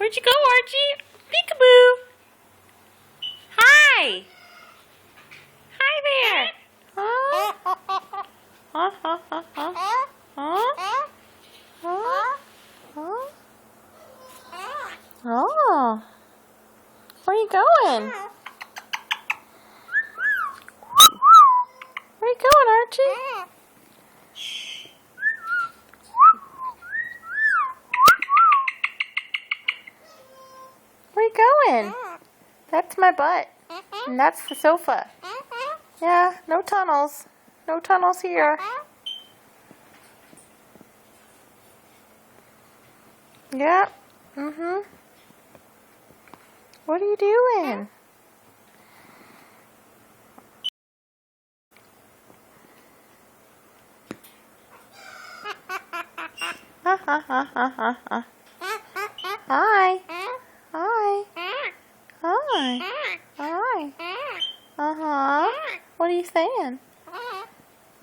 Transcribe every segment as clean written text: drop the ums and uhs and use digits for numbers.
Where'd you go, Archie? Peekaboo. Hi. Hi there. Huh? Huh? Huh? Huh? Huh? Huh? Huh? Huh? Oh. Where are you going? Where are you going, Archie? Where are you going? That's my butt. And that's the sofa. Yeah, no tunnels. No tunnels here. Yep. What are you doing? Ha ha ha ha ha ha. Hi. Hi. Hi. Hi. Uh-huh. What are you saying? I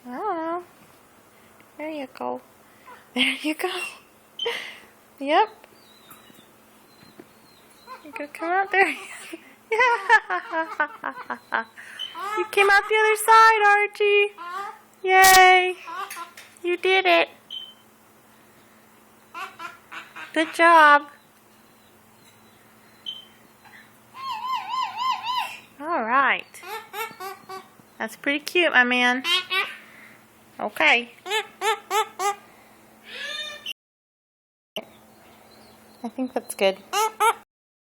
don't know. There you go. There you go. Yep. You could come out there. Yeah. You came out the other side, Archie. Yay. You did it. Good job. All right. That's pretty cute, my man. Okay. I think that's good.